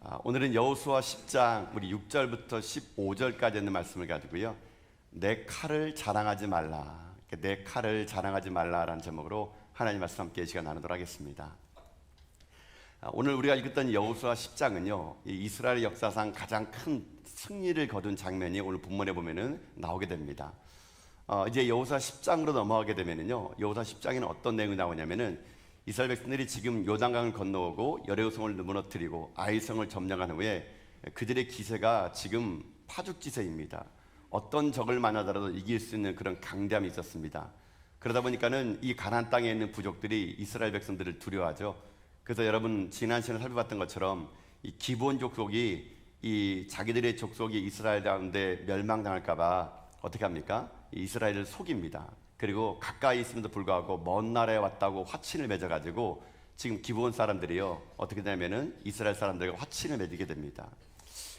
오늘은 여호수아 10장 우리 6절부터 15절까지 있는 말씀을 가지고요. 내 칼을 자랑하지 말라. 내 칼을 자랑하지 말라라는 제목으로 하나님 말씀 함께 이 시간 나누도록 하겠습니다. 오늘 우리가 읽었던 여호수아 10장은요. 이스라엘 역사상 가장 큰 승리를 거둔 장면이 오늘 본문에 보면은 나오게 됩니다. 이제 여호수아 10장으로 넘어가게 되면은요. 여호수아 10장에는 어떤 내용이 나오냐면은 이스라엘 백성들이 지금 요단강을 건너오고 여리고성을 무너뜨리고 아이성을 점령한 후에 그들의 기세가 지금 파죽지세입니다. 어떤 적을 만나더라도 이길 수 있는 그런 강대함이 있었습니다. 그러다 보니까는 이 가나안 땅에 있는 부족들이 이스라엘 백성들을 두려워하죠. 그래서 여러분 지난 시간에 살펴봤던 것처럼 이 기브온 족속이 이 자기들의 족속이 이스라엘 가운데 멸망당할까봐 어떻게 합니까? 이스라엘을 속입니다. 그리고 가까이 있음에도 불구하고 먼 나라에 왔다고 화친을 맺어가지고 지금 기브온 사람들이요 어떻게 되냐면은 이스라엘 사람들과 화친을 맺게 됩니다.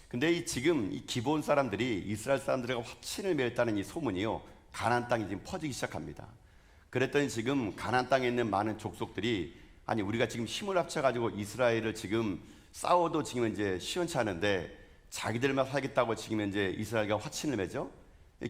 근데 지금 이 기브온 사람들이 이스라엘 사람들과 화친을 맺었다는 이 소문이요 가나안 땅에 지금 퍼지기 시작합니다. 그랬더니 지금 가나안 땅에 있는 많은 족속들이 아니 우리가 지금 힘을 합쳐가지고 이스라엘을 지금 싸워도 지금 이제 시원치 않은데 자기들만 살겠다고 지금 이제 이스라엘과 화친을 맺어?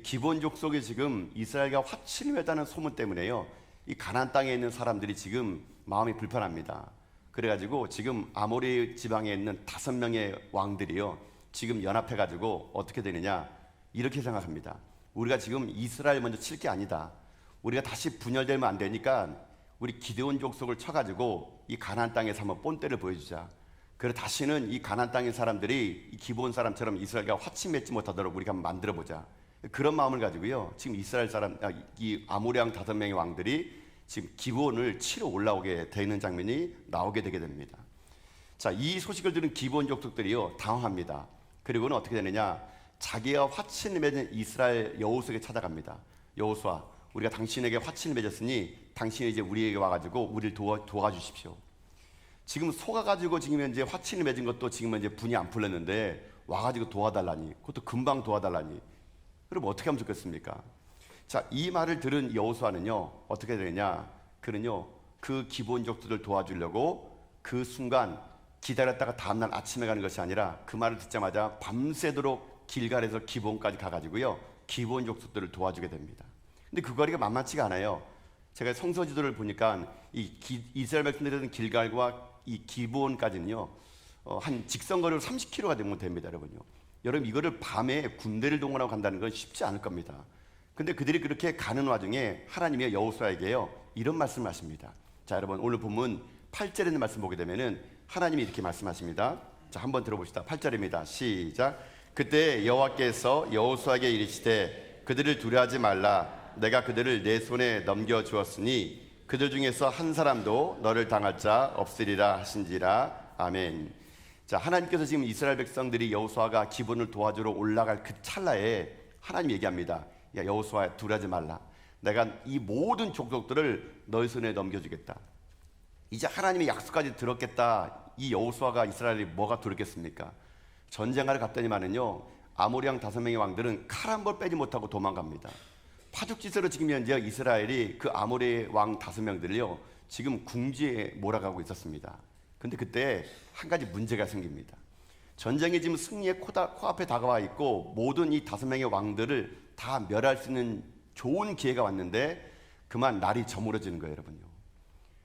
기브온 족속이 지금 이스라엘과 화친을 맺다는 소문 때문에요. 이 가나안 땅에 있는 사람들이 지금 마음이 불편합니다. 그래가지고 지금 아모리 지방에 있는 5명의 왕들이요. 지금 연합해가지고 어떻게 되느냐 이렇게 생각합니다. 우리가 지금 이스라엘 먼저 칠 게 아니다. 우리가 다시 분열되면 안 되니까 우리 기드온 족속을 쳐가지고 이 가나안 땅에서 한번 본때를 보여주자. 그래 다시는 이 가나안 땅의 사람들이 이 기브온 사람처럼 이스라엘과 화친 맺지 못하도록 우리가 한번 만들어보자. 그런 마음을 가지고요. 지금 이스라엘 사람, 이 아모리 왕 5명의 왕들이 지금 기브온을 치러 올라오게 되는 장면이 나오게 되게 됩니다. 자, 이 소식을 들은 기브온 족속들이요 당황합니다. 그리고는 어떻게 되느냐? 자기와 화친을 맺은 이스라엘 여호수아에게 찾아갑니다. 여호수아, 우리가 당신에게 화친을 맺었으니 당신이 이제 우리에게 와가지고 우리를 도와주십시오. 지금 속아가지고 지금 현재 화친을 맺은 것도 지금 이제 분이 안 풀렸는데 와가지고 도와달라니, 그것도 금방 도와달라니. 그럼 어떻게 하면 좋겠습니까? 자, 이 말을 들은 여호수아는요 어떻게 되느냐? 그는요 그 기브온족들을 도와주려고 그 순간 기다렸다가 다음날 아침에 가는 것이 아니라 그 말을 듣자마자 밤새도록 길갈에서 기브온까지 가가지고요 기브온족들을 도와주게 됩니다. 근데 그 거리가 만만치가 않아요. 제가 성서 지도를 보니까 이스라엘 백성들이 길갈과 이 기브온까지는요 한 직선거리로 30km가 되면 됩니다, 여러분요. 여러분 이거를 밤에 군대를 동원하고 간다는 건 쉽지 않을 겁니다. 근데 그들이 그렇게 가는 와중에 하나님의 여호수아에게요 이런 말씀을 하십니다. 자, 여러분 오늘 본문 8절에 있는 말씀 보게 되면은 하나님이 이렇게 말씀하십니다. 자, 한번 들어봅시다. 8절입니다. 시작. 그때 여호와께서 여호수아에게 이르시되 그들을 두려워하지 말라. 내가 그들을 내 손에 넘겨 주었으니 그들 중에서 한 사람도 너를 당할 자 없으리라 하신지라. 아멘. 자, 하나님께서 지금 이스라엘 백성들이 여호수아가 기브온을 도와주러 올라갈 그 찰나에 하나님 얘기합니다. 야, 여호수아 두려워하지 말라. 내가 이 모든 족속들을 너희 손에 넘겨주겠다. 이제 하나님의 약속까지 들었겠다. 이 여호수아가 이스라엘이 뭐가 두렵겠습니까? 전쟁하러 갔더니만은요 아모리 왕 5명의 왕들은 칼 한 번 빼지 못하고 도망갑니다. 파죽지세로 지금 현재 이스라엘이 그 아모리 왕 5명들을요 지금 궁지에 몰아가고 있었습니다. 근데 그때 한 가지 문제가 생깁니다. 전쟁이 지금 승리의 코앞에 다가와 있고 모든 이 5명의 왕들을 다 멸할 수 있는 좋은 기회가 왔는데 그만 날이 저물어지는 거예요, 여러분요.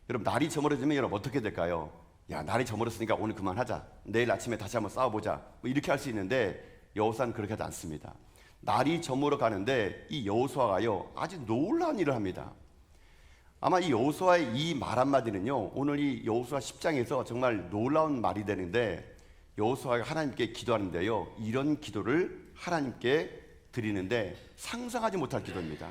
여러분 날이 저물어지면 여러분 어떻게 될까요? 야, 날이 저물었으니까 오늘 그만하자. 내일 아침에 다시 한번 싸워보자. 뭐 이렇게 할 수 있는데 여호수아는 그렇게 하지 않습니다. 날이 저물어 가는데 이 여호수아가요 아주 놀라운 일을 합니다. 아마 이 여호수아의 이 말 한마디는요 오늘 이 여호수아 10장에서 정말 놀라운 말이 되는데 여호수아가 하나님께 기도하는데요 이런 기도를 하나님께 드리는데 상상하지 못할 기도입니다.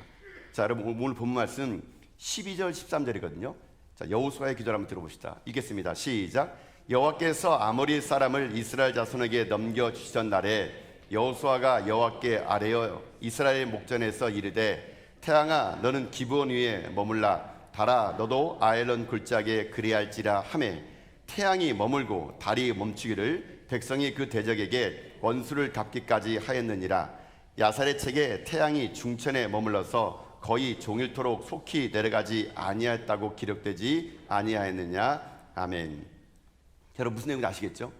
자, 여러분 오늘 본 말씀 12절 13절이거든요. 자, 여호수아의 기도를 한번 들어봅시다. 읽겠습니다. 시작. 여호와께서 아모리 사람을 이스라엘 자손에게 넘겨주시던 날에 여호수아가 여호와께 아뢰어 이스라엘 목전에서 이르되 태양아 너는 기브온 위에 머물라. 달아 너도 아엘론 굴짝에 그리할지라 하매 태양이 머물고 달이 멈추기를 백성이 그 대적에게 원수를 갚기까지 하였느니라. 야살의 책에 태양이 중천에 머물러서 거의 종일토록 속히 내려가지 아니하였다고 기록되지 아니하였느냐. 아멘. 여러분 무슨 내용인지 아시겠죠?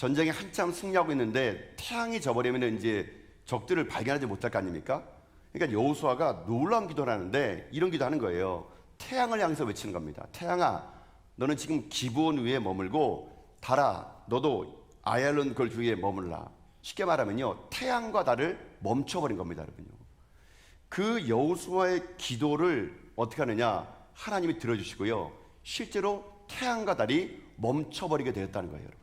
전쟁에 한참 승리하고 있는데 태양이 져버리면 이제 적들을 발견하지 못할 거 아닙니까? 그러니까 여호수아가 놀라운 기도를 하는데 이런 기도하는 거예요. 태양을 향해서 외치는 겁니다. 태양아, 너는 지금 기브온 위에 머물고 달아, 너도 아얄론 걸 주위에 머물라. 쉽게 말하면요, 태양과 달을 멈춰버린 겁니다, 여러분요. 그 여호수아의 기도를 어떻게 하느냐? 하나님이 들어주시고요, 실제로 태양과 달이 멈춰버리게 되었다는 거예요, 여러분요.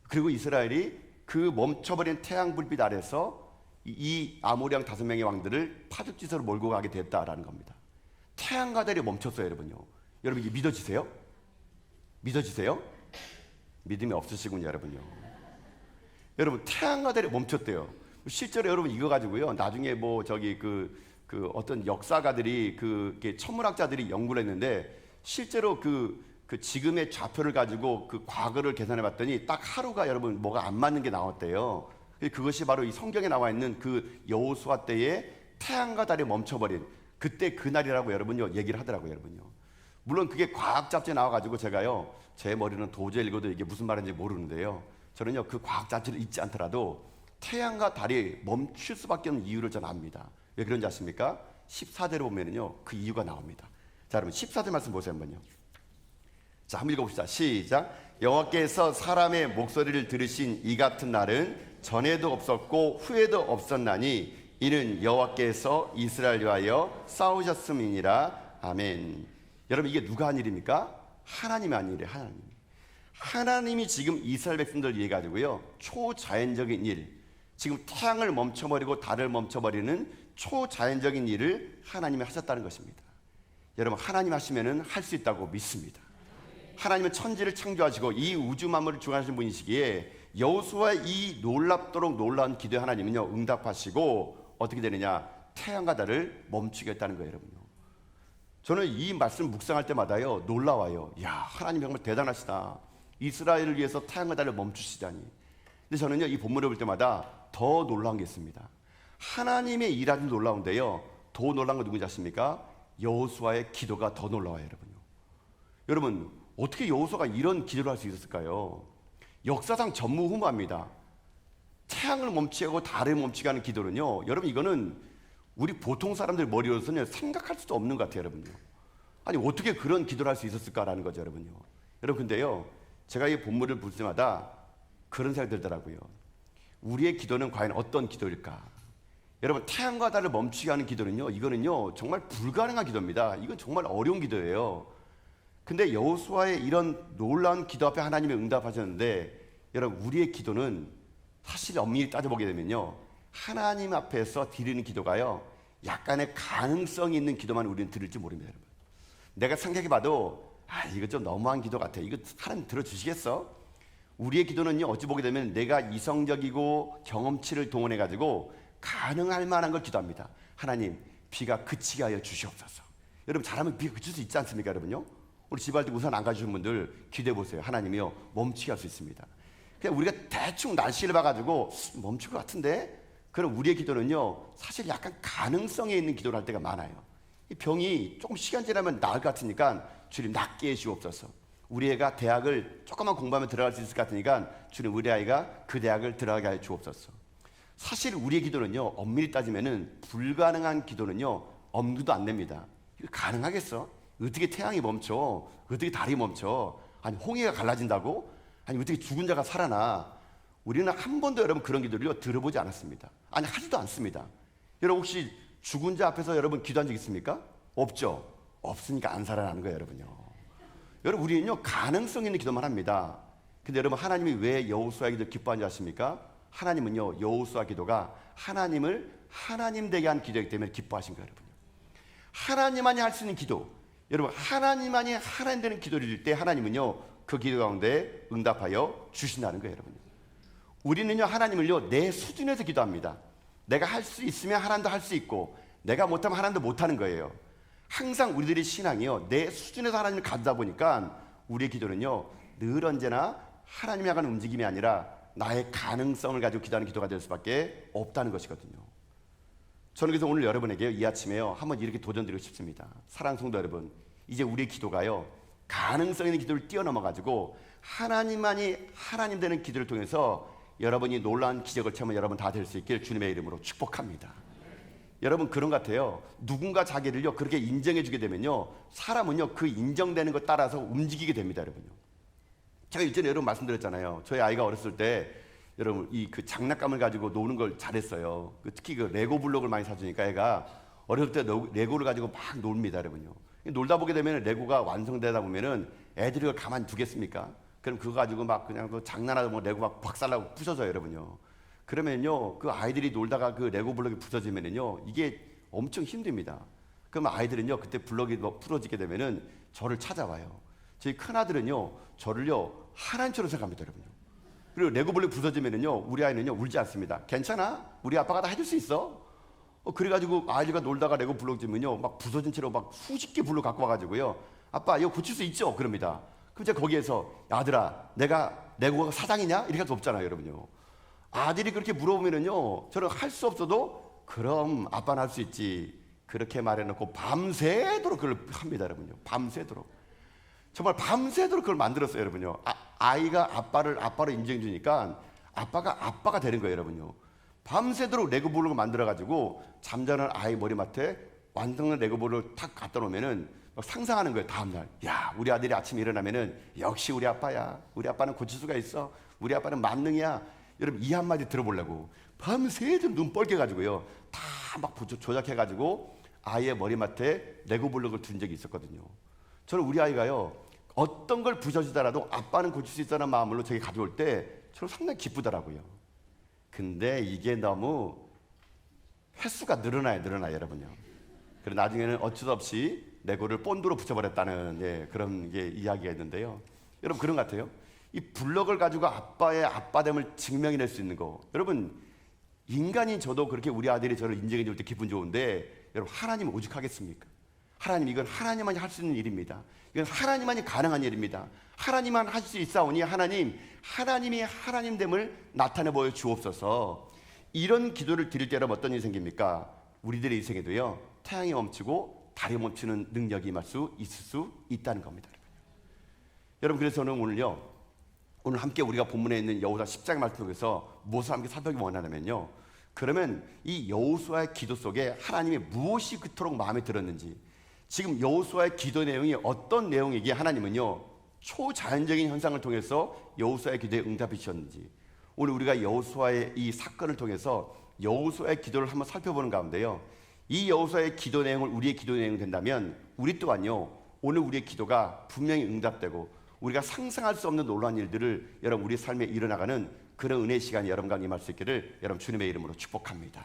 그리고 이스라엘이 그 멈춰버린 태양 불빛 아래서 이 아모리 왕 5명의 왕들을 파죽지세로 몰고 가게 됐다라는 겁니다. 태양과 달이 멈췄어요, 여러분요. 여러분 이게 믿어지세요? 믿어지세요? 믿음이 없으시군요, 여러분요. 여러분 태양과 달이 멈췄대요. 실제로 여러분 이거 가지고요, 나중에 뭐 저기 그 어떤 역사가들이 천문학자들이 연구를 했는데 실제로 그 지금의 좌표를 가지고 그 과거를 계산해 봤더니 딱 하루가 여러분 뭐가 안 맞는 게 나왔대요. 그것이 바로 이 성경에 나와 있는 그 여호수아 때에 태양과 달이 멈춰버린 그때 그날이라고 여러분요 얘기를 하더라고요, 여러분요. 물론 그게 과학 잡지에 나와가지고 제가요, 제 머리는 도저히 읽어도 이게 무슨 말인지 모르는데요, 저는요 그 과학 잡지를 읽지 않더라도 태양과 달이 멈출 수밖에 없는 이유를 저는 압니다. 왜 그런지 아십니까? 14절에 보면은요 그 이유가 나옵니다. 자, 여러분 14절 말씀 보세요 한번요. 자, 한번 읽어봅시다. 시작. 여호와께서 사람의 목소리를 들으신 이 같은 날은 전에도 없었고 후에도 없었나니 이는 여호와께서 이스라엘 위하여 싸우셨음이니라. 아멘. 여러분 이게 누가 한 일입니까? 하나님이 한 일이에요. 하나님이 지금 이스라엘 백성들 위해 가지고요 초자연적인 일, 지금 태양을 멈춰버리고 달을 멈춰버리는 초자연적인 일을 하나님이 하셨다는 것입니다. 여러분 하나님 하시면은 할 수 있다고 믿습니다. 하나님은 천지를 창조하시고 이 우주 만물을 주관하시는 분이시기에 여호수아의 이 놀랍도록 놀라운 기도에 하나님은요 응답하시고 어떻게 되느냐? 태양과 달을 멈추게 했다는 거예요, 여러분요. 저는 이 말씀 묵상할 때마다요 놀라워요. 야, 하나님 정말 대단하시다. 이스라엘을 위해서 태양과 달을 멈추시다니. 근데 저는요 이 본문을 볼 때마다 더 놀라운 게 있습니다. 하나님의 일하는 놀라운데요, 더 놀라운 건 누군지 아십니까? 여호수아의 기도가 더 놀라워요, 여러분요. 여러분 어떻게 여호수아가 이런 기도를 할 수 있었을까요? 역사상 전무후무합니다. 태양을 멈추고 달을 멈추게 하는 기도는요, 여러분 이거는 우리 보통 사람들 머리로서는 생각할 수도 없는 것 같아요, 여러분요. 아니 어떻게 그런 기도를 할 수 있었을까라는 거죠, 여러분요. 여러분 근데요, 제가 이 본문을 볼 때마다 그런 생각이 들더라고요. 우리의 기도는 과연 어떤 기도일까? 여러분 태양과 달을 멈추게 하는 기도는요, 이거는요 정말 불가능한 기도입니다. 이건 정말 어려운 기도예요. 근데 여호수아의 이런 놀라운 기도 앞에 하나님이 응답하셨는데, 여러분 우리의 기도는 사실 엄밀히 따져보게 되면요 하나님 앞에서 드리는 기도가요 약간의 가능성이 있는 기도만 우리는 들을지 모릅니다, 여러분. 내가 생각해봐도 이거 좀 너무한 기도 같아. 이거 하나님 들어주시겠어? 우리의 기도는요 어찌 보게 되면 내가 이성적이고 경험치를 동원해가지고 가능할 만한 걸 기도합니다. 하나님 비가 그치게 하여 주시옵소서. 여러분 잘하면 비가 그칠 수 있지 않습니까, 여러분요? 우리 집할 때 우산 안 가지신 분들 기도해 보세요. 하나님이요 멈추게 할 수 있습니다. 그냥 우리가 대충 날씨를 봐가지고 멈출 것 같은데, 그럼 우리의 기도는요 사실 약간 가능성에 있는 기도를 할 때가 많아요. 이 병이 조금 시간 지나면 나을 것 같으니까 주님 낫게 해주옵소서. 우리 애가 대학을 조금만 공부하면 들어갈 수 있을 것 같으니까 주님 우리 아이가 그 대학을 들어가게 해 주옵소서. 사실 우리의 기도는요 엄밀히 따지면은 불가능한 기도는요 엄두도 안 냅니다. 이거 가능하겠어? 어떻게 태양이 멈춰? 어떻게 달이 멈춰? 아니 홍해가 갈라진다고? 아니 어떻게 죽은 자가 살아나? 우리는 한 번도 여러분 그런 기도를 들어보지 않았습니다. 아니 하지도 않습니다. 여러분 혹시 죽은 자 앞에서 여러분 기도한 적 있습니까? 없죠. 없으니까 안 살아나는 거예요, 여러분요. 여러분 우리는요 가능성 있는 기도만 합니다. 근데 여러분 하나님이 왜 여호수아 기도 기뻐하는지 아십니까? 하나님은요 여호수아 기도가 하나님을 하나님 되게 한 기도이기 때문에 기뻐하신 거예요, 여러분. 하나님만이 할 수 있는 기도, 여러분 하나님만이 하나님 되는 기도를 드릴 때 하나님은요 그 기도 가운데 응답하여 주신다는 거예요, 여러분. 우리는요 하나님을요 내 수준에서 기도합니다. 내가 할 수 있으면 하나님도 할 수 있고 내가 못하면 하나님도 못하는 거예요. 항상 우리들의 신앙이요 내 수준에서 하나님을 가다 보니까 우리의 기도는요 늘 언제나 하나님이 향하는 움직임이 아니라 나의 가능성을 가지고 기도하는 기도가 될 수밖에 없다는 것이거든요. 저는 그래서 오늘 여러분에게 이 아침에요 한번 이렇게 도전드리고 싶습니다. 사랑하는 성도 여러분, 이제 우리의 기도가요 가능성 있는 기도를 뛰어넘어 가지고 하나님만이 하나님 되는 기도를 통해서 여러분이 놀라운 기적을 체험한 여러분 다 될 수 있길 주님의 이름으로 축복합니다. 여러분 그런 것 같아요. 누군가 자기를요 그렇게 인정해 주게 되면요 사람은요 그 인정되는 것 따라서 움직이게 됩니다. 여러분요. 제가 이전에 여러분 말씀드렸잖아요. 저희 아이가 어렸을 때 여러분 이 그 장난감을 가지고 노는 걸 잘했어요. 특히 그 레고 블록을 많이 사주니까 애가 어렸을 때 레고를 가지고 막 놉니다. 여러분요. 놀다 보게 되면 레고가 완성되다 보면은 애들이 그걸 가만히 두겠습니까? 그럼 그거 가지고 막 그냥 그 장난하다 뭐 레고 막 박살나고 부서져요. 여러분요. 그러면요 그 아이들이 놀다가 그 레고 블록이 부서지면은요 이게 엄청 힘듭니다. 그러면 아이들은요 그때 블록이 뭐 부러지게 되면은 저를 찾아와요. 저희 큰 아들은요 저를요 하나님처럼 생각합니다. 여러분요. 그리고 레고 블록이 부서지면은요 우리 아이는요 울지 않습니다. 괜찮아, 우리 아빠가 다 해줄 수 있어. 그래가지고 아이가 놀다가 레고 블록 지면요 막 부서진 채로 막 수십 개 블록 갖고 와가지고요 아빠 이거 고칠 수 있죠? 그럽니다. 그럼 제가 거기에서 아들아 내가 레고가 사장이냐? 이렇게 할 수 없잖아요. 여러분요. 아들이 그렇게 물어보면은요 저는 할 수 없어도 그럼 아빠는 할 수 있지 그렇게 말해놓고 밤새도록 그걸 합니다. 여러분요. 밤새도록 정말 밤새도록 그걸 만들었어요. 여러분요. 아이가 아빠를 인정해 주니까 아빠가 되는 거예요. 여러분요. 밤새도록 레고 블록을 만들어 가지고 잠자는 아이 머리맡에 완성된 레고 블록을 탁 갖다 놓으면은 막 상상하는 거예요. 다음날 야 우리 아들이 아침에 일어나면은 역시 우리 아빠야, 우리 아빠는 고칠 수가 있어, 우리 아빠는 만능이야. 여러분 이 한마디 들어보려고 밤새도록 눈 뻘개가지고요 다 막 조작해가지고 아이의 머리맡에 레고 블록을 둔 적이 있었거든요. 저는 우리 아이가요 어떤 걸 부셔지더라도 아빠는 고칠 수 있다는 마음으로 저기 가져올 때 저는 상당히 기쁘더라고요. 근데 이게 너무 횟수가 늘어나요 여러분요. 그래서 나중에는 어쩔 수 없이 레고를 본드로 붙여버렸다는 그런 게 이야기가 있는데요. 여러분 그런 것 같아요. 이 블럭을 가지고 아빠의 아빠됨을 증명해낼 수 있는 거. 여러분 인간인 저도 그렇게 우리 아들이 저를 인정해 줄 때 기분 좋은데 여러분 하나님 오죽하겠습니까? 하나님 이건 하나님만이 할 수 있는 일입니다. 이건 하나님만이 가능한 일입니다. 하나님만 할 수 있사오니 하나님이 하나님됨을 나타내 보여 주옵소서. 이런 기도를 드릴 때 여러분 어떤 일이 생깁니까? 우리들의 인생에도요 태양이 멈추고 달이 멈추는 능력이 임할 수 있을 수 있다는 겁니다. 여러분 그래서 저는 오늘 함께 우리가 본문에 있는 여호수아 10장의 말씀 속에서 무엇을 함께 살펴보기 원하냐면요. 그러면 이 여호수아의 기도 속에 하나님이 무엇이 그토록 마음에 들었는지, 지금 여호수아의 기도 내용이 어떤 내용이기에 하나님은요 초자연적인 현상을 통해서 여호수아의 기도에 응답해 주셨는지, 오늘 우리가 여호수아의 이 사건을 통해서 여호수아의 기도를 한번 살펴보는 가운데요, 이 여호수아의 기도 내용을 우리의 기도 내용이 된다면 우리 또한요 오늘 우리의 기도가 분명히 응답되고 우리가 상상할 수 없는 놀라운 일들을 여러분 우리 삶에 일어나가는 그런 은혜의 시간이 여러분과 임할 수 있기를 여러분 주님의 이름으로 축복합니다.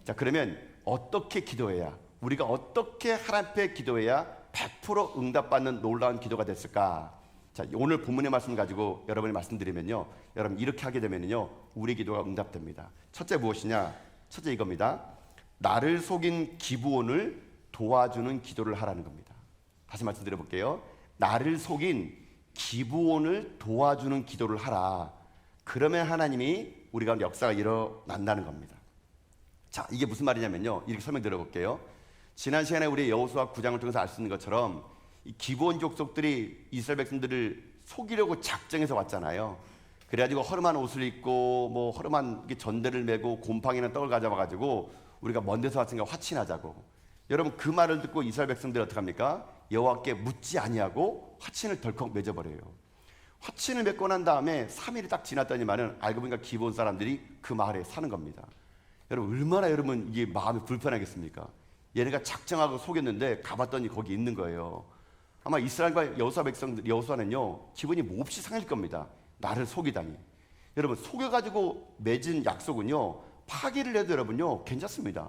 자, 그러면 어떻게 기도해야, 우리가 어떻게 하나님 앞에 기도해야 100% 응답받는 놀라운 기도가 됐을까? 자, 오늘 본문의 말씀을 가지고 여러분이 말씀드리면요, 여러분 이렇게 하게 되면요 우리 기도가 응답됩니다. 첫째 무엇이냐? 첫째 이겁니다. 나를 속인 기브온을 도와주는 기도를 하라는 겁니다. 다시 말씀드려볼게요. 나를 속인 기브온을 도와주는 기도를 하라. 그러면 하나님이 우리 가운데 역사가 일어난다는 겁니다. 자, 이게 무슨 말이냐면요, 이렇게 설명드려볼게요. 지난 시간에 우리 여호수아 9장을 통해서 알 수 있는 것처럼 이 기브온 족속들이 이스라엘 백성들을 속이려고 작정해서 왔잖아요. 그래가지고 허름한 옷을 입고 뭐 허름한 전대를 메고 곰팡이나 떡을 가져와가지고 우리가 먼 데서 왔으니까 화친하자고. 여러분 그 말을 듣고 이스라엘 백성들이 어떡합니까? 여호와께 묻지 아니하고 화친을 덜컥 맺어버려요. 화친을 맺고 난 다음에 3일이 딱 지났더니만은 알고 보니까 기브온 사람들이 그 마을에 사는 겁니다. 여러분 얼마나 여러분 이게 마음이 불편하겠습니까? 얘네가 작정하고 속였는데 가봤더니 거기 있는 거예요. 아마 이스라엘과 여호수아는요 기분이 몹시 상할 겁니다. 나를 속이다니. 여러분 속여가지고 맺은 약속은요 파기를 해도 여러분요 괜찮습니다.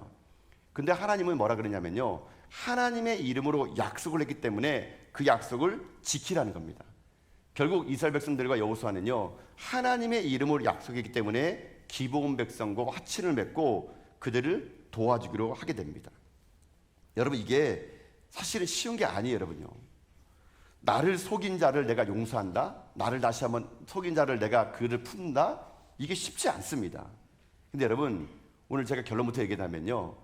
근데 하나님은 뭐라 그러냐면요, 하나님의 이름으로 약속을 했기 때문에 그 약속을 지키라는 겁니다. 결국 이스라엘 백성들과 여호수아는요 하나님의 이름으로 약속했기 때문에 기브온 백성과 화친을 맺고 그들을 도와주기로 하게 됩니다. 여러분 이게 사실은 쉬운 게 아니에요. 여러분요, 나를 속인 자를 내가 용서한다, 나를 다시 한번 속인 자를 내가 그를 품는다, 이게 쉽지 않습니다. 근데 여러분 오늘 제가 결론부터 얘기하면요,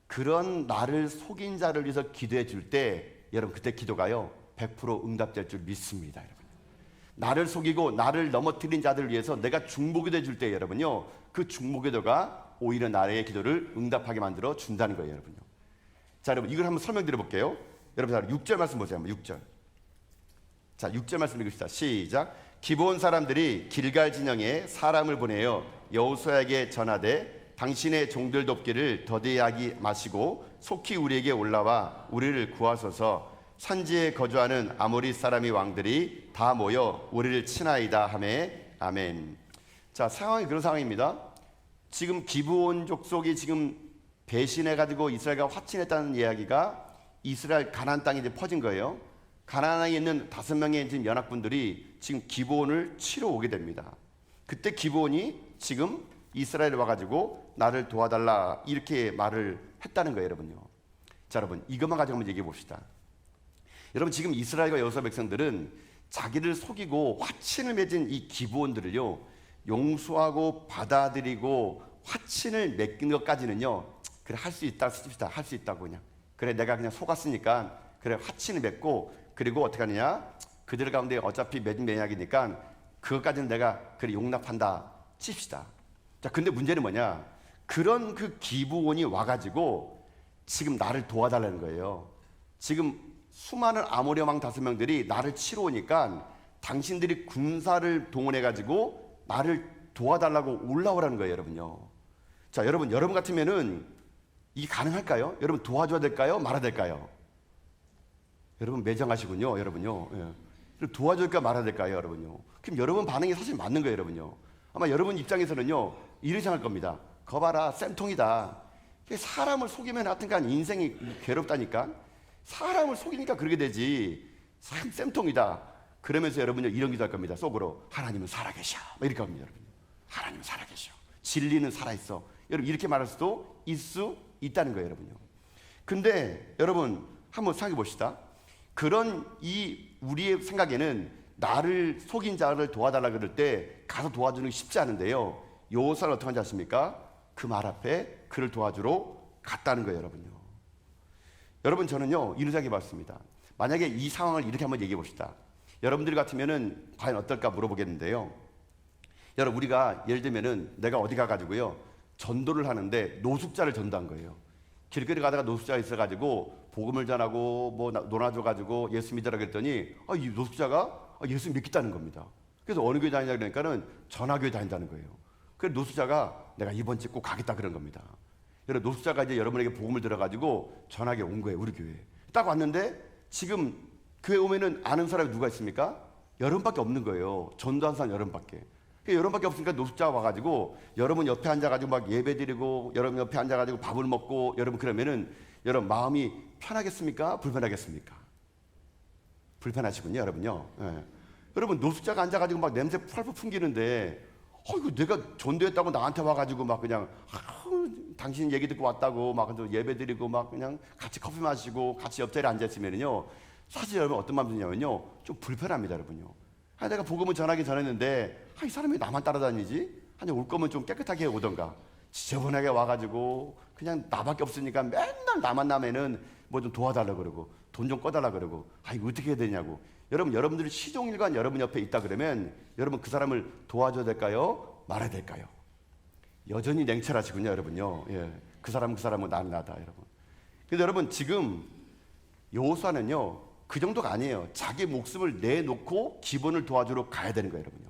그런 나를 속인 자를 위해서 기도해 줄 때 여러분 그때 기도가요 100% 응답될 줄 믿습니다. 여러분 나를 속이고 나를 넘어뜨린 자들을 위해서 내가 중보기도 해줄 때 여러분요, 그 중보기도가 오히려 나의 기도를 응답하게 만들어 준다는 거예요, 여러분요. 자, 여러분 이걸 한번 설명드려 볼게요. 여러분 6절 말씀 보세요. 6절. 자, 6절 말씀 읽읍시다. 시작. 기브온 사람들이 길갈 진영에 사람을 보내어 여호수아에게 전하되 당신의 종들 돕기를 더디하게 마시고 속히 우리에게 올라와 우리를 구하소서. 산지에 거주하는 아모리 사람의 왕들이 다 모여 우리를 치나이다 하매. 아멘. 자, 상황이 그런 상황입니다. 지금 기브온 족속이 지금 배신해가지고 이스라엘과 화친했다는 이야기가 이스라엘 가나안 땅에 이제 퍼진 거예요. 가나안에 있는 5명의 지금 연합군들이 지금 기브온을 치러 오게 됩니다. 그때 기브온이 지금 이스라엘에 와가지고 나를 도와달라 이렇게 말을 했다는 거예요, 여러분요. 자, 여러분 이것만 가지고 한번 얘기해 봅시다. 여러분 지금 이스라엘과 여호수아 백성들은 자기를 속이고 화친을 맺은 이 기브온들을요 용서하고 받아들이고 화친을 맺는 것까지는요, 그래 할 수 있다 싶다, 할 수 있다고 그냥 그래 내가 그냥 속았으니까 그래 화친을 맺고 그리고 어떻게 하느냐, 그들 가운데 어차피 맺은 매약이니까 그것까지는 내가 그래 용납한다 칩시다. 자, 근데 문제는 뭐냐, 그런 그 기브온이 와가지고 지금 나를 도와달라는 거예요. 지금 수많은 아모리 왕 5명들이 나를 치러 오니까 당신들이 군사를 동원해가지고 나를 도와달라고 올라오라는 거예요, 여러분요. 자, 여러분 같으면은 이게 가능할까요? 여러분 도와줘야 될까요? 말아야 될까요? 여러분 매정하시군요, 여러분요. 예. 도와줘야 될까 말아야 될까요, 여러분요? 그럼 여러분 반응이 사실 맞는 거예요, 여러분요. 아마 여러분 입장에서는요 이렇게 생각할 겁니다. 거 봐라, 쌤통이다. 사람을 속이면 하여튼간 인생이 괴롭다니까. 사람을 속이니까 그러게 되지. 참 쌤통이다. 그러면서 여러분요 이런 기도할 겁니다. 속으로 하나님은 살아계셔 이렇게 합니다, 여러분. 하나님은 살아계셔. 진리는 살아있어. 여러분 이렇게 말할 수도 있을 수 있다는 거예요, 여러분요. 근데 여러분 한번 생각해 봅시다. 그런 이 우리의 생각에는 나를 속인 자를 도와달라 그럴 때 가서 도와주는 게 쉽지 않은데요, 여호수아는 어떻게 하는지 아십니까? 그 말 앞에 그를 도와주러 갔다는 거예요, 여러분요. 여러분 저는요 이런 생각해 봤습니다. 만약에 이 상황을 이렇게 한번 얘기해 봅시다. 여러분들 같으면은 과연 어떨까 물어보겠는데요, 여러분 우리가 예를 들면은 내가 어디 가가지고요 전도를 하는데 노숙자를 전도한 거예요. 길거리 가다가 노숙자가 있어가지고 복음을 전하고 뭐 놀아줘가지고 예수 믿으라 그랬더니 이 노숙자가 예수 믿겠다는 겁니다. 그래서 어느 교회 다니냐 그러니까는 전화교회 다닌다는 거예요. 그래서 노숙자가 내가 이번 주에 꼭 가겠다 그런 겁니다. 여러분 노숙자가 이제 여러분에게 복음을 들어가지고 전하게 온 거예요, 우리 교회에. 딱 왔는데 지금 교회 오면은 아는 사람이 누가 있습니까? 여러분밖에 없는 거예요. 전도한 사람 여러분밖에. 여러분밖에 없으니까 노숙자가 와가지고 여러분 옆에 앉아가지고 막 예배드리고 여러분 옆에 앉아가지고 밥을 먹고 여러분 그러면은 여러분 마음이 편하겠습니까? 불편하겠습니까? 불편하시군요, 여러분요. 예. 여러분 노숙자가 앉아가지고 막 냄새 펄펄 풍기는데 이거 내가 전도했다고 나한테 와가지고 막 그냥 당신 얘기 듣고 왔다고 막 예배드리고 막 그냥 같이 커피 마시고 같이 옆자리에 앉아있으면요 사실 여러분 어떤 마음이 드냐면요 좀 불편합니다, 여러분요. 내가 복음을 전하기 전했는데 이 사람이 나만 따라다니지? 아니 올 거면 좀 깨끗하게 오던가 지저분하게 와가지고 그냥 나밖에 없으니까 맨날 나만 나면은 뭐 좀 도와달라 그러고 돈 좀 꺼달라 그러고 이거 어떻게 해야 되냐고. 여러분들이 시종일관 여러분 옆에 있다 그러면 여러분 그 사람을 도와줘야 될까요? 말아야 될까요? 여전히 냉철하시군요, 여러분요. 예, 그 사람은 나는 나다, 여러분. 근데 여러분 지금 여호수아는요 그 정도가 아니에요. 자기 목숨을 내놓고 기본을 도와주러 가야 되는 거예요, 여러분요.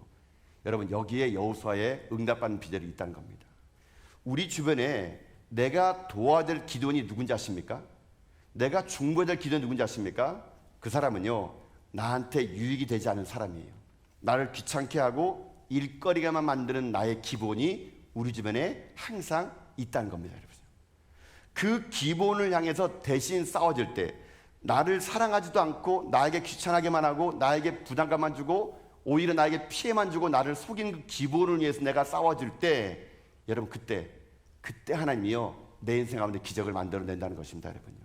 여러분 여기에 여호수아의 응답받는 비결이 있다는 겁니다. 우리 주변에 내가 도와야 될 기도원이 누군지 아십니까? 내가 중보해야 될 기도원이 누군지 아십니까? 그 사람은요 나한테 유익이 되지 않은 사람이에요. 나를 귀찮게 하고 일거리가만 만드는 나의 기본이 우리 주변에 항상 있다는 겁니다, 여러분. 그 기본을 향해서 대신 싸워질 때 나를 사랑하지도 않고 나에게 귀찮아하게만 하고 나에게 부담감만 주고 오히려 나에게 피해만 주고 나를 속이는 그 기본을 위해서 내가 싸워질 때 여러분 그때 하나님이요 내 인생 가운데 기적을 만들어낸다는 것입니다, 여러분요.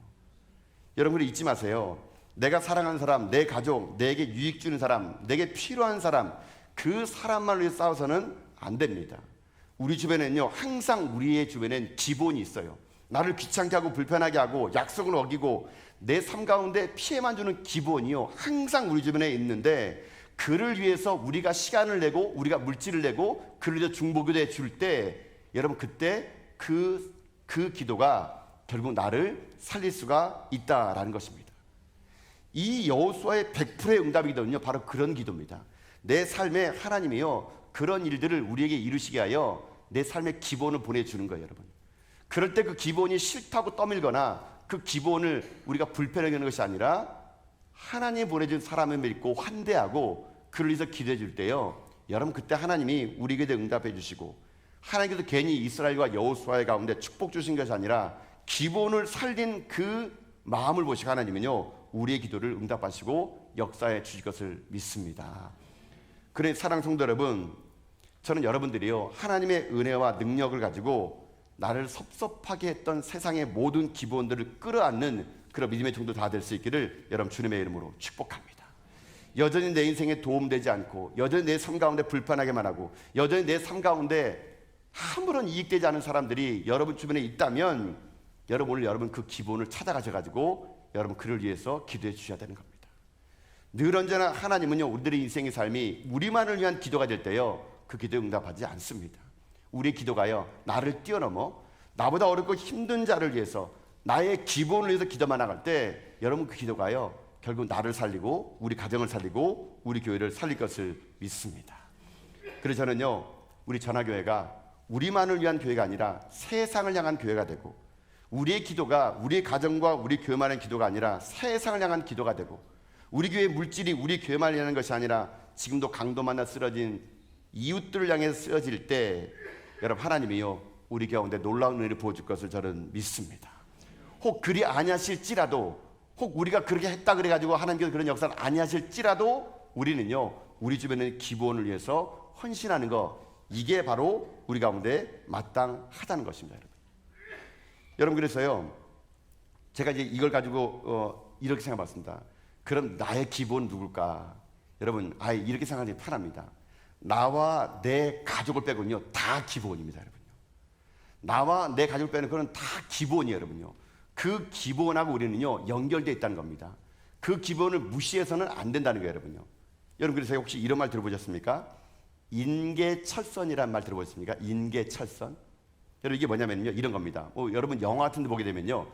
여러분 잊지 마세요. 내가 사랑하는 사람, 내 가족, 내게 유익 주는 사람, 내게 필요한 사람, 그 사람만 위해 싸워서는 안 됩니다. 우리 주변에는요 항상 우리의 주변엔 기본이 있어요. 나를 귀찮게 하고 불편하게 하고 약속을 어기고 내 삶 가운데 피해만 주는 기본이요 항상 우리 주변에 있는데 그를 위해서 우리가 시간을 내고 우리가 물질을 내고 그를 위해서 중보기도해 줄 때 여러분 그때 그 기도가 결국 나를 살릴 수가 있다라는 것입니다. 이 여호수아의 100%의 응답이거든요. 바로 그런 기도입니다. 내 삶에 하나님이요 그런 일들을 우리에게 이루시게 하여 내 삶의 기본을 보내주는 거예요, 여러분. 그럴 때 그 기본이 싫다고 떠밀거나 그 기본을 우리가 불편하게 하는 것이 아니라 하나님이 보내준 사람을 믿고 환대하고 그를 위해서 기도해 줄 때요, 여러분 그때 하나님이 우리에게 응답해 주시고, 하나님께서 괜히 이스라엘과 여호수아의 가운데 축복 주신 것이 아니라 기본을 살린 그 마음을 보시고 하나님은요 우리의 기도를 응답하시고 역사해 주실 것을 믿습니다. 그래 사랑하는 성도 여러분, 저는 여러분들이요 하나님의 은혜와 능력을 가지고 나를 섭섭하게 했던 세상의 모든 기본들을 끌어안는 그런 믿음의 정도 다 될 수 있기를 여러분 주님의 이름으로 축복합니다. 여전히 내 인생에 도움되지 않고 여전히 내 삶 가운데 불편하게만 하고 여전히 내 삶 가운데 아무런 이익되지 않은 사람들이 여러분 주변에 있다면 여러분 오늘 여러분 그 기본을 찾아가셔가지고 여러분 그를 위해서 기도해 주셔야 되는 겁니다. 늘 언제나 하나님은요 우리들의 인생의 삶이 우리만을 위한 기도가 될 때요 그 기도에 응답하지 않습니다. 우리의 기도가요 나를 뛰어넘어 나보다 어렵고 힘든 자를 위해서 나의 기본을 위해서 기도만 나갈 때 여러분 그 기도가요 결국 나를 살리고 우리 가정을 살리고 우리 교회를 살릴 것을 믿습니다. 그래서 저는요 우리 전화교회가 우리만을 위한 교회가 아니라 세상을 향한 교회가 되고, 우리의 기도가 우리의 가정과 우리 교회만의 기도가 아니라 세상을 향한 기도가 되고, 우리 교회 물질이 우리 교회만 향한 것이 아니라 지금도 강도 만나 쓰러진 이웃들을 향해서 쓰러질 때 여러분 하나님이요 우리 가운데 놀라운 은혜를 부어줄 것을 저는 믿습니다. 혹 그리 아니하실지라도, 혹 우리가 그렇게 했다 그래가지고 하나님께서 그런 역사를 아니하실지라도 우리는요 우리 주변의 기본을 위해서 헌신하는 거, 이게 바로 우리 가운데 마땅하다는 것입니다. 여러분 그래서요 제가 이제 이걸 가지고 이렇게 생각해봤습니다. 그럼 나의 기본 누굴까? 여러분 이렇게 생각하기 편합니다. 나와 내 가족을 빼고는요 다 기본입니다. 여러분요 나와 내 가족을 빼는 그건 다 기본이에요. 여러분요 그 기본하고 우리는요 연결되어 있다는 겁니다. 그 기본을 무시해서는 안 된다는 거예요. 여러분요 여러분 그래서 혹시 이런 말 들어보셨습니까? 인계철선이라는 말 들어보셨습니까? 인계철선. 여러분 이게 뭐냐면요 이런 겁니다. 여러분 영화 같은 데 보게 되면요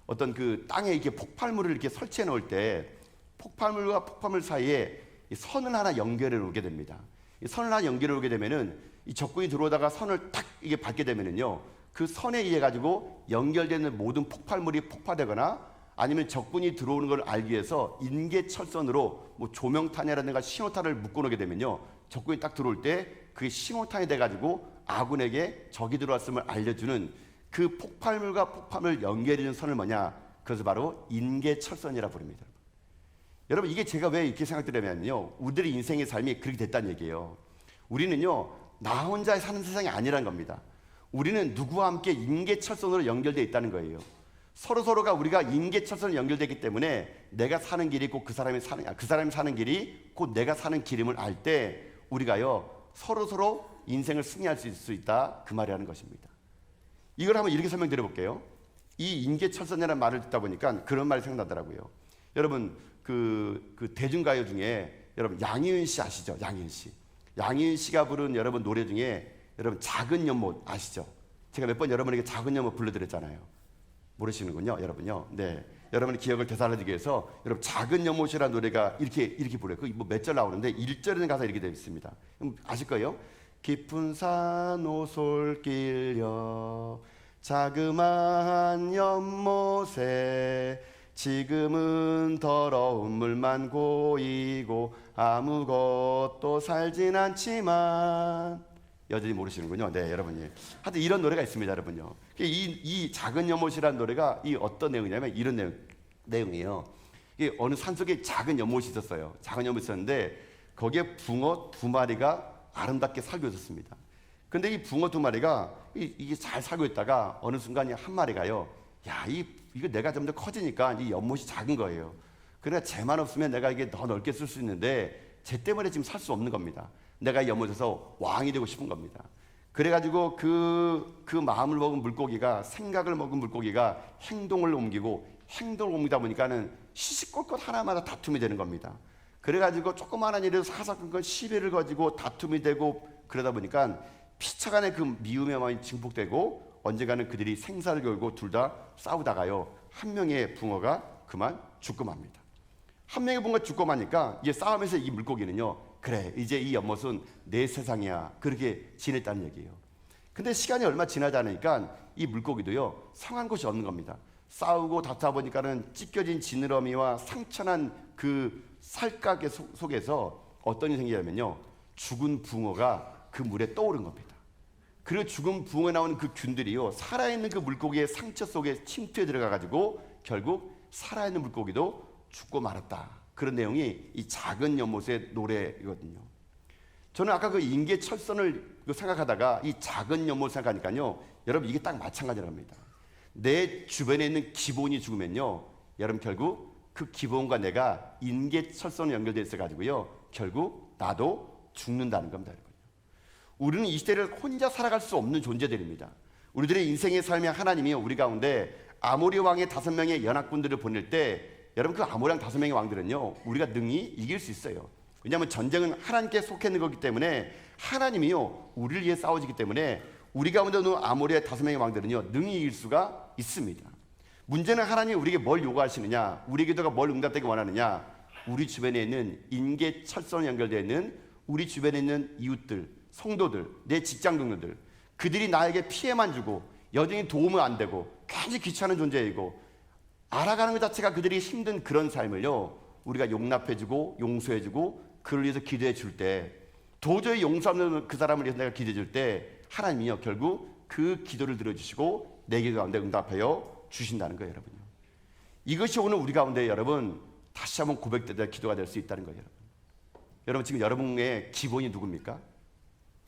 어떤 그 땅에 이렇게 폭발물을 이렇게 설치해 놓을 때 폭발물과 폭발물 사이에 이 선을 하나 연결해 놓게 됩니다. 이 선을 하나 연결해 놓게 되면은 이 적군이 들어오다가 선을 딱 이게 밟게 되면은요 그 선에 의해 가지고 연결되는 모든 폭발물이 폭파되거나 아니면 적군이 들어오는 걸 알기 위해서 인계철선으로 뭐 조명탄이라든가 신호탄을 묶어 놓게 되면요 적군이 딱 들어올 때 그게 신호탄이 돼 가지고 아군에게 적이 들어왔음을 알려주는 그 폭발물과 폭발물 연결해주는 선을 뭐냐? 그것을 바로 인계철선이라 부릅니다. 여러분 이게 제가 왜 이렇게 생각드리냐면요 우리들의 인생의 삶이 그렇게 됐다는 얘기예요. 우리는요 나 혼자 사는 세상이 아니라는 겁니다. 우리는 누구와 함께 인계철선으로 연결되어 있다는 거예요. 서로가 우리가 인계철선으로 연결되기 때문에 내가 사는 길이 곧 그 사람이 사는 길이 곧 내가 사는 길임을 알 때 우리가요 서로 인생을 승리할 수 있다 그 말이라는 것입니다. 이걸 한번 이렇게 설명드려 볼게요. 이 인계철선이라는 말을 듣다 보니까 그런 말이 생각나더라고요. 여러분 그 대중가요 중에 여러분 양희은 씨 아시죠? 양희은 씨가 부른 여러분 노래 중에 여러분 작은 연못 아시죠? 제가 몇 번 여러분에게 작은 연못 불러드렸잖아요. 모르시는군요, 여러분요. 네, 여러분의 기억을 되살려주기 위해서 여러분 작은 연못이라는 노래가 이렇게 불러요. 그 뭐 몇 절 나오는데 1절에는 가사 이렇게 되어 있습니다. 아실 거예요? 깊은 산호솔길여 자그마한 연못에 지금은 더러운 물만 고이고 아무것도 살진 않지만, 여전히 모르시는군요. 네, 여러분이. 하여튼 이런 노래가 있습니다, 여러분요. 이 작은 연못이라는 노래가 이 어떤 내용이냐면 이런 내용이에요. 이게 어느 산속에 작은 연못이 있었어요. 작은 연못이 있었는데 거기에 붕어 2마리가 아름답게 살고 있었습니다. 근데 이 붕어 2마리가 이게 잘 살고 있다가 어느 순간 한 마리가요. 이거 내가 점점 커지니까 이 연못이 작은 거예요. 그러니까 쟤만 없으면 내가 이게 더 넓게 쓸 수 있는데 쟤 때문에 지금 살 수 없는 겁니다. 내가 이 연못에서 왕이 되고 싶은 겁니다. 그래가지고 그 마음을 먹은 물고기가, 생각을 먹은 물고기가 행동을 옮기다 보니까는 시시콜콜 하나마다 다툼이 되는 겁니다. 그래가지고 조그마한 일에도 사사건건 시비를 가지고 다툼이 되고 그러다 보니까 피차간의 그 미움의 마음이 증폭되고 언젠가는 그들이 생사를 걸고 둘 다 싸우다가요, 한 명의 붕어가 그만 죽고 맙니다. 한 명의 붕어가 죽고 마니까 이제 싸움에서 이 물고기는요, 그래 이제 이 연못은 내 세상이야, 그렇게 지냈다는 얘기예요. 근데 시간이 얼마 지나지 않으니까 이 물고기도요, 성한 곳이 없는 겁니다. 싸우고 다투다 보니까는 찢겨진 지느러미와 상처난 그 살갗의 속에서 어떤 일이 생기냐면요, 죽은 붕어가 그 물에 떠오른 겁니다. 그리고 죽은 붕어에 나오는 그 균들이요, 살아있는 그 물고기의 상처 속에 침투해 들어가가지고 결국 살아있는 물고기도 죽고 말았다. 그런 내용이 이 작은 연못의 노래이거든요. 저는 아까 그 인계철선을 생각하다가 이 작은 연못 생각하니까요, 여러분 이게 딱 마찬가지랍니다. 내 주변에 있는 기본이 죽으면요, 여러분 결국 그 기본과 내가 인계철선으로 연결되어 있어가지고요, 결국 나도 죽는다는 겁니다. 우리는 이 시대를 혼자 살아갈 수 없는 존재들입니다. 우리들의 인생의 삶에 하나님이 우리 가운데 아모리 왕의 5명의 연합군들을 보낼 때, 여러분 그 아모리 왕 5명의 왕들은요, 우리가 능히 이길 수 있어요. 왜냐하면 전쟁은 하나님께 속해 있는 거기 때문에 하나님이요, 우리를 위해 싸워지기 때문에 우리 가운데 있는 아모리의 5명의 왕들은요, 능히 이길 수가 있습니다. 문제는 하나님이 우리에게 뭘 요구하시느냐, 우리 기도가 뭘 응답되기 원하느냐, 우리 주변에 있는 인계철선으로 연결되어 있는 우리 주변에 있는 이웃들, 성도들, 내 직장 동료들, 그들이 나에게 피해만 주고 여전히 도움은 안 되고 굉장히 귀찮은 존재이고 알아가는 것 자체가 그들이 힘든 그런 삶을요, 우리가 용납해주고 용서해주고 그를 위해서 기도해 줄 때, 도저히 용서하는 그 사람을 위해서 내가 기도해 줄 때 하나님이요, 결국 그 기도를 들어주시고 내 기도 가운데 응답하여 주신다는 거예요, 여러분요. 이것이 오늘 우리 가운데 여러분 다시 한번 고백되다 기도가 될 수 있다는 거예요, 여러분. 여러분 지금 여러분의 기본이 누굽니까?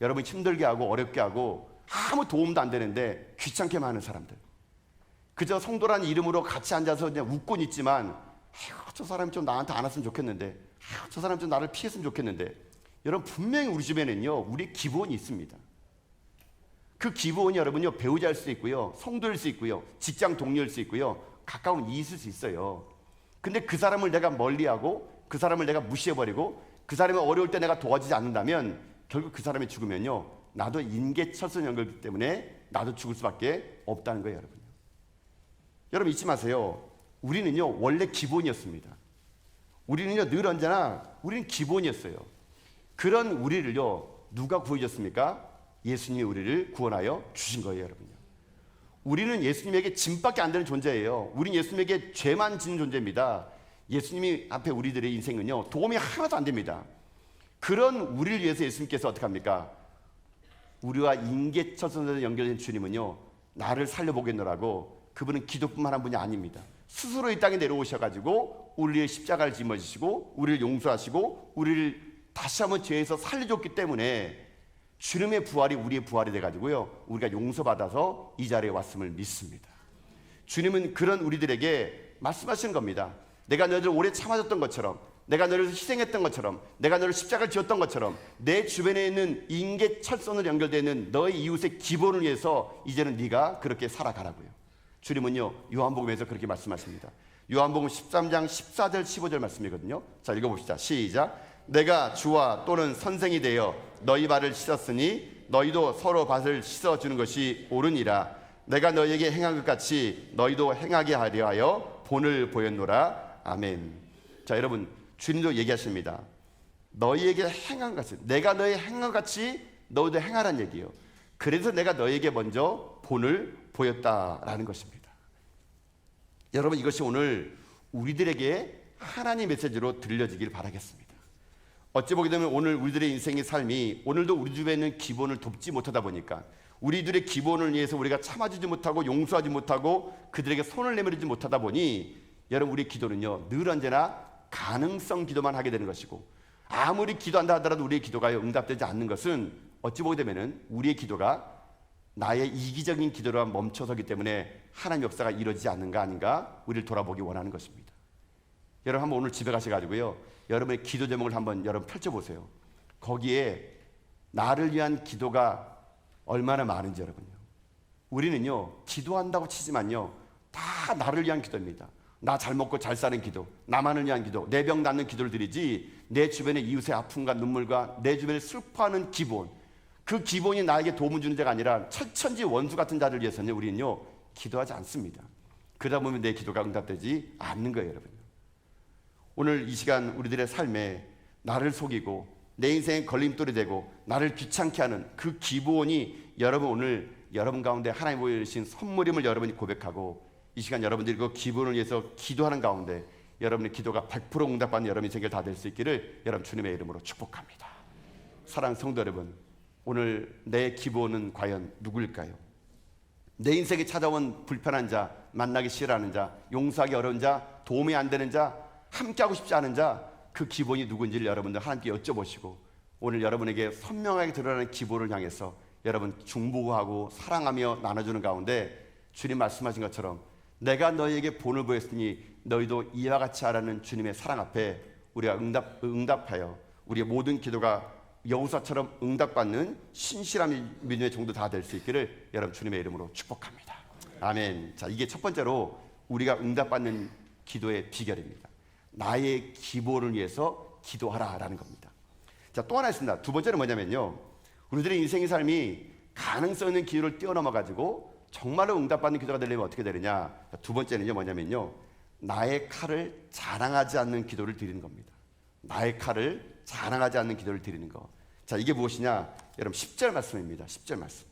여러분 힘들게 하고 어렵게 하고 아무 도움도 안 되는데 귀찮게만 하는 사람들, 그저 성도라는 이름으로 같이 앉아서 그냥 웃곤 있지만, 저 사람이 좀 나한테 안 왔으면 좋겠는데, 저 사람이 좀 나를 피했으면 좋겠는데, 여러분 분명히 우리 주변에는요, 우리 기본이 있습니다. 그 기본이 여러분요, 배우자일 수 있고요, 성도일 수 있고요, 직장 동료일 수 있고요, 가까운 이웃일 수 있어요. 근데 그 사람을 내가 멀리하고 그 사람을 내가 무시해버리고 그 사람이 어려울 때 내가 도와주지 않는다면 결국 그 사람이 죽으면요, 나도 인계철선 연결이기 때문에 나도 죽을 수밖에 없다는 거예요, 여러분. 여러분 잊지 마세요. 우리는요, 원래 기본이었습니다. 우리는요, 늘 언제나 우리는 기본이었어요. 그런 우리를요, 누가 구해줬습니까? 예수님이 우리를 구원하여 주신 거예요, 여러분요. 우리는 예수님에게 짐밖에 안 되는 존재예요. 우리는 예수님에게 죄만 짓는 존재입니다. 예수님이 앞에 우리들의 인생은요, 도움이 하나도 안 됩니다. 그런 우리를 위해서 예수님께서 어떻게 합니까? 우리와 인계철선으로 연결된 주님은요, 나를 살려보겠노라고, 그분은 기도뿐만 한 분이 아닙니다. 스스로 이 땅에 내려오셔가지고 우리의 십자가를 짊어지시고 우리를 용서하시고 우리를 다시 한번 죄에서 살려줬기 때문에 주님의 부활이 우리의 부활이 돼가지고요, 우리가 용서받아서 이 자리에 왔음을 믿습니다. 주님은 그런 우리들에게 말씀하시는 겁니다. 내가 너희를 오래 참아줬던 것처럼, 내가 너를 희생했던 것처럼, 내가 너를 십자가를 지었던 것처럼 내 주변에 있는 인계철선으로 연결되어 있는 너의 이웃의 기본을 위해서 이제는 네가 그렇게 살아가라고요. 주님은요, 요한복음에서 그렇게 말씀하십니다. 요한복음 13장 14절 15절 말씀이거든요. 자, 읽어봅시다. 시작. 내가 주와 또는 선생이 되어 너희 발을 씻었으니 너희도 서로 발을 씻어주는 것이 옳으니라. 내가 너희에게 행한 것 같이 너희도 행하게 하려 하여 본을 보였노라. 아멘. 자, 여러분 주님도 얘기하십니다. 너희에게 행한 것 같이, 내가 너희 행한 것 같이 너희도 행하라는 얘기예요. 그래서 내가 너희에게 먼저 본을 보였다라는 것입니다. 여러분 이것이 오늘 우리들에게 하나님의 메시지로 들려지길 바라겠습니다. 어찌 보게 되면 오늘 우리들의 인생의 삶이 오늘도 우리 주변에 있는 기본을 돕지 못하다 보니까, 우리들의 기본을 위해서 우리가 참아주지 못하고 용서하지 못하고 그들에게 손을 내밀지 못하다 보니, 여러분 우리 기도는요, 늘 언제나 가능성 기도만 하게 되는 것이고, 아무리 기도한다 하더라도 우리의 기도가 응답되지 않는 것은 어찌 보게 되면 우리의 기도가 나의 이기적인 기도로만 멈춰서기 때문에 하나님의 역사가 이루어지지 않는가 아닌가 우리를 돌아보기 원하는 것입니다. 여러분 한번 오늘 집에 가셔가지고요, 여러분의 기도 제목을 한번 여러분 펼쳐보세요. 거기에 나를 위한 기도가 얼마나 많은지. 여러분요, 우리는요 기도한다고 치지만요 다 나를 위한 기도입니다. 나 잘 먹고 잘 사는 기도, 나만을 위한 기도, 내 병 낫는 기도를 드리지 내 주변의 이웃의 아픔과 눈물과 내 주변에 슬퍼하는 기본, 그 기본이 나에게 도움을 주는 자가 아니라 철천지 원수 같은 자를 위해서는 우리는요 기도하지 않습니다. 그러다 보면 내 기도가 응답되지 않는 거예요, 여러분. 오늘 이 시간 우리들의 삶에 나를 속이고 내 인생에 걸림돌이 되고 나를 귀찮게 하는 그 기본이 여러분 오늘 여러분 가운데 하나님 보여주신 선물임을 여러분이 고백하고 이 시간 여러분들이 그 기본을 위해서 기도하는 가운데 여러분의 기도가 100% 응답받는 여러분 인생을 다 될 수 있기를 여러분 주님의 이름으로 축복합니다. 사랑하는 성도 여러분, 오늘 내 기본은 과연 누구일까요? 내 인생에 찾아온 불편한 자, 만나기 싫어하는 자, 용서하기 어려운 자, 도움이 안 되는 자, 함께하고 싶지 않은 자, 그 기본이 누군지를 여러분들 하나님께 여쭤보시고 오늘 여러분에게 선명하게 드러나는 기본을 향해서 여러분 중보하고 사랑하며 나눠주는 가운데 주님 말씀하신 것처럼 내가 너희에게 본을 보였으니 너희도 이와 같이 하라는 주님의 사랑 앞에 우리가 응답하여 우리의 모든 기도가 여호사처럼 응답받는 신실한 믿음의 정도 다 될 수 있기를 여러분 주님의 이름으로 축복합니다. 아멘. 자, 이게 첫 번째로 우리가 응답받는 기도의 비결입니다. 나의 기본을 위해서 기도하라라는 겁니다. 자, 또 하나 있습니다. 두 번째는 뭐냐면요, 우리들의 인생의 삶이 가능성 있는 기도를 뛰어넘어 가지고 정말로 응답받는 기도가 되려면 어떻게 되느냐. 자, 두 번째는요 뭐냐면요, 나의 칼을 자랑하지 않는 기도를 드리는 겁니다. 나의 칼을 자랑하지 않는 기도를 드리는 거. 자, 이게 무엇이냐? 여러분 10절 말씀입니다. 10절 말씀.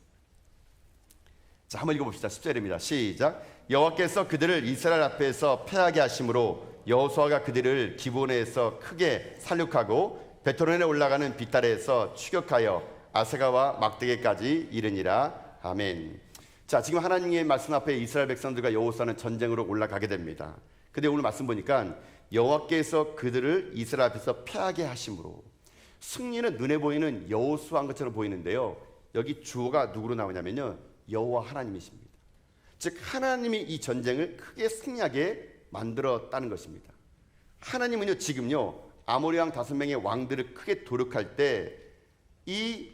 자, 한번 읽어봅시다. 10절입니다. 시작. 여호와께서 그들을 이스라엘 앞에서 패하게 하심으로 여호수아가 그들을 기브온에서 크게 살육하고 베토론에 올라가는 빗다레에서 추격하여 아세가와 막대기까지 이르니라. 아멘. 자, 지금 하나님의 말씀 앞에 이스라엘 백성들과 여호수아는 전쟁으로 올라가게 됩니다. 근데 오늘 말씀 보니까 여호와께서 그들을 이스라엘 앞에서 패하게 하심으로, 승리는 눈에 보이는 여호수아인 것처럼 보이는데요, 여기 주어가 누구로 나오냐면요 여호와 하나님이십니다. 즉 하나님이 이 전쟁을 크게 승리하게 만들었다는 것입니다. 하나님은요 지금요 아모리 왕 5명의 왕들을 크게 도륙할 때 이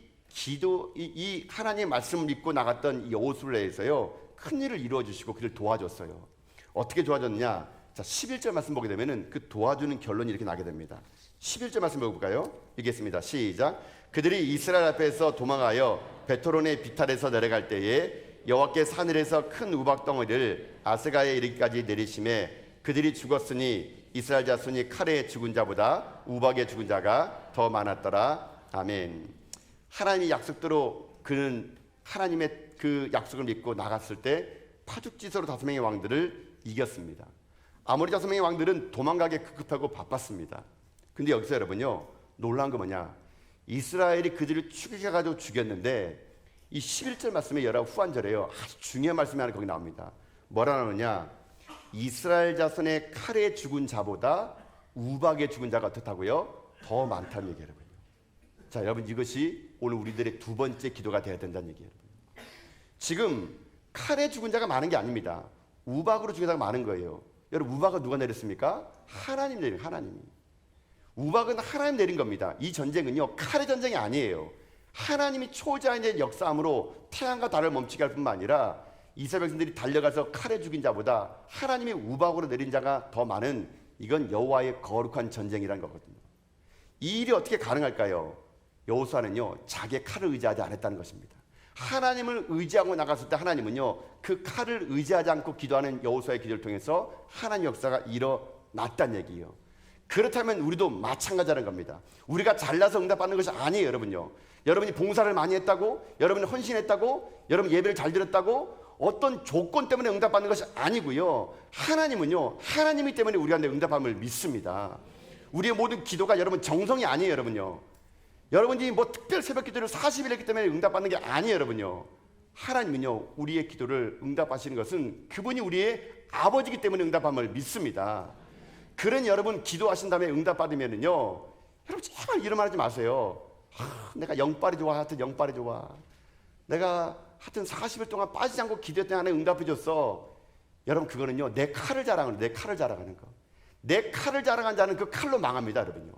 하나님의 말씀을 믿고 나갔던 이 여호수아를 위해서요 큰 일을 이루어 주시고 그를 도와줬어요. 어떻게 도와줬느냐? 자, 11절 말씀 보게 되면은 그 도와주는 결론이 이렇게 나게 됩니다. 11절 말씀 읽어볼까요? 읽겠습니다. 시작. 그들이 이스라엘 앞에서 도망하여 베토론의 비탈에서 내려갈 때에 여호와께서 하늘에서 큰 우박 덩어리를 아스가에 이르기까지 내리심에 그들이 죽었으니 이스라엘 자손이 칼에 죽은 자보다 우박에 죽은 자가 더 많았더라. 아멘. 하나님의 약속대로 그는 하나님의 그 약속을 믿고 나갔을 때 파죽지세로 5명의 왕들을 이겼습니다. 아모리 5명의 왕들은 도망가게 급급하고 바빴습니다. 근데 여기서 여러분요 놀라운 거 뭐냐, 이스라엘이 그들을 추격해가지고 죽였는데 이 11절 말씀에 여러분 후반절에요 아주 중요한 말씀이 하나 거기 나옵니다. 뭐라 나오냐, 이스라엘 자손의 칼에 죽은 자보다 우박에 죽은 자가 어떻다고요? 더 많다는 얘기예요, 여러분. 자, 여러분 이것이 오늘 우리들의 두 번째 기도가 되어야 된다는 얘기예요. 지금 칼에 죽은 자가 많은 게 아닙니다. 우박으로 죽은 자가 많은 거예요. 여러분 우박은 누가 내렸습니까? 하나님 내린, 하나님이. 우박은 하나님 내린 겁니다. 이 전쟁은요 칼의 전쟁이 아니에요. 하나님이 초자연의 역사함으로 태양과 달을 멈추게 할 뿐만 아니라 이스라엘 백성들이 달려가서 칼에 죽인 자보다 하나님이 우박으로 내린 자가 더 많은, 이건 여호와의 거룩한 전쟁이라는 거거든요. 이 일이 어떻게 가능할까요? 여호수아는요 자기의 칼을 의지하지 않았다는 것입니다. 하나님을 의지하고 나갔을 때 하나님은요 그 칼을 의지하지 않고 기도하는 여호수아의 기도를 통해서 하나님 역사가 일어났다는 얘기예요. 그렇다면 우리도 마찬가지라는 겁니다. 우리가 잘나서 응답받는 것이 아니에요, 여러분요. 여러분이 봉사를 많이 했다고, 여러분이 헌신했다고, 여러분 예배를 잘 드렸다고 어떤 조건 때문에 응답받는 것이 아니고요. 하나님은요 하나님이 때문에 우리가 응답함을 믿습니다. 우리의 모든 기도가 여러분 정성이 아니에요, 여러분요. 여러분이 뭐 특별 새벽 기도를 40일 했기 때문에 응답받는 게 아니에요, 여러분요. 하나님은요 우리의 기도를 응답하시는 것은 그분이 우리의 아버지이기 때문에 응답함을 믿습니다. 그런 여러분 기도하신 다음에 응답받으면은요 여러분 제발 이런 말 하지 마세요. 내가 영빨이 좋아, 하여튼 영빨이 좋아, 내가 하여튼 40일 동안 빠지지 않고 기도했더니 하나님 응답해 줬어. 여러분 그거는요 내 칼을 자랑하는, 내 칼을 자랑하는 거. 내 칼을 자랑한 자는 그 칼로 망합니다, 여러분요.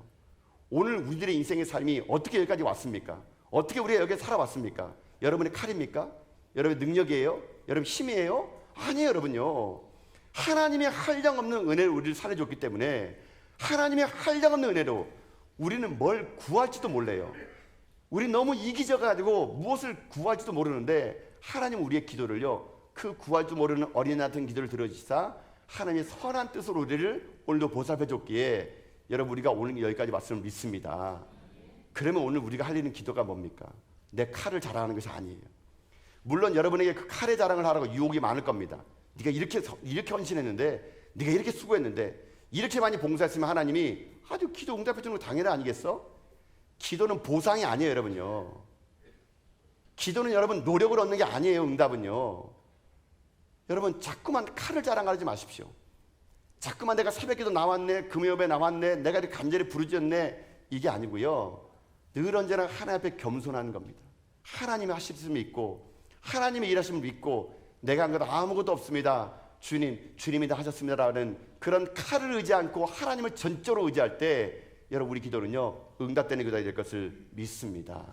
오늘 우리들의 인생의 삶이 어떻게 여기까지 왔습니까? 어떻게 우리가 여기에 살아왔습니까? 여러분의 칼입니까? 여러분의 능력이에요? 여러분 힘이에요? 아니에요, 여러분요. 하나님의 한량없는 은혜를 우리를 살려줬기 때문에 하나님의 한량없는 은혜로 우리는 뭘 구할지도 몰라요. 우리 너무 이기적가지고 무엇을 구할지도 모르는데 하나님은 우리의 기도를요, 그 구할 줄 모르는 어린이 같은 기도를 들어주시사 하나님의 선한 뜻으로 우리를 오늘도 보살펴 줬기에 여러분, 우리가 오늘 여기까지 왔음을 믿습니다. 그러면 오늘 우리가 할 일은 기도가 뭡니까? 내 칼을 자랑하는 것이 아니에요. 물론 여러분에게 그 칼의 자랑을 하라고 유혹이 많을 겁니다. 네가 이렇게 헌신했는데, 네가 이렇게 수고했는데, 이렇게 많이 봉사했으면 하나님이 아주 기도 응답해 주는 거 당연히 아니겠어? 기도는 보상이 아니에요, 여러분요. 기도는 여러분 노력을 얻는 게 아니에요. 응답은요. 여러분, 자꾸만 칼을 자랑하지 마십시오. 자꾸만 내가 새벽기도 나왔네, 금요일에 나왔네, 내가 이렇게 간절히 부르짖었네, 이게 아니고요. 늘 언제나 하나님 앞에 겸손한 겁니다. 하나님의 하심을 믿고, 하나님의 일하심을 믿고, 내가 한 것 아무것도 없습니다, 주님이 다 하셨습니다라는 그런 칼을 의지 않고 하나님을 전적으로 의지할 때 여러분, 우리 기도는요 응답되는 기도가 될 것을 믿습니다.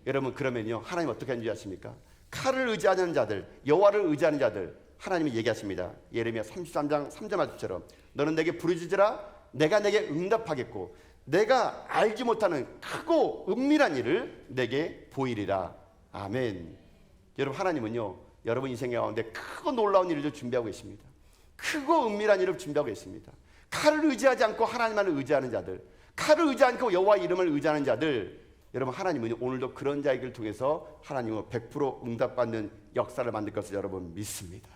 여러분, 그러면요 하나님 어떻게 하는지 아십니까? 칼을 의지하는 자들, 여호와를 의지하는 자들, 하나님이 얘기하십니다. 예레미야 33장 3절 말씀처럼 너는 내게 부르짖으라, 내가 내게 응답하겠고 내가 알지 못하는 크고 은밀한 일을 내게 보이리라. 아멘. 여러분, 하나님은요 여러분 인생 가운데 크고 놀라운 일을 준비하고 계십니다. 크고 은밀한 일을 준비하고 계십니다. 칼을 의지하지 않고 하나님만을 의지하는 자들, 칼을 의지하지 않고 여호와 이름을 의지하는 자들, 여러분, 하나님은 오늘도 그런 자에게를 통해서 하나님은 100% 응답받는 역사를 만들 것을 여러분 믿습니다.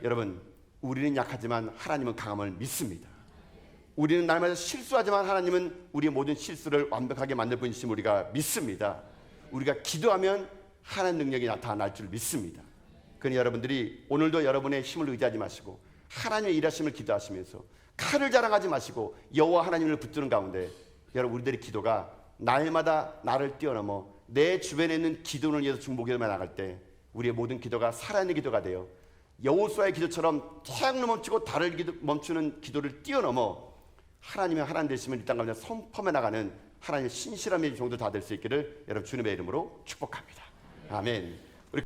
여러분, 우리는 약하지만 하나님은 강함을 믿습니다. 우리는 날마다 실수하지만 하나님은 우리의 모든 실수를 완벽하게 만들 분이심을 우리가 믿습니다. 우리가 기도하면 하나님 능력이 나타날 줄 믿습니다. 그러니 여러분들이 오늘도 여러분의 힘을 의지하지 마시고 하나님의 일하심을 기도하시면서 칼을 자랑하지 마시고 여호와 하나님을 붙드는 가운데 여러분, 우리들의 기도가 날마다 나를 뛰어넘어 내 주변에 있는 기도를 위해서 중보기도만 나갈 때 우리의 모든 기도가 살아있는 기도가 되어 여호수아의 기도처럼 태양을 멈추고 달을 멈추는 기도를 뛰어넘어 하나님의 하나님 되심을 이 땅 가운데 선포해 나가는 하나님의 신실함의 정도 다 될 수 있기를 여러분 주님의 이름으로 축복합니다. 아멘.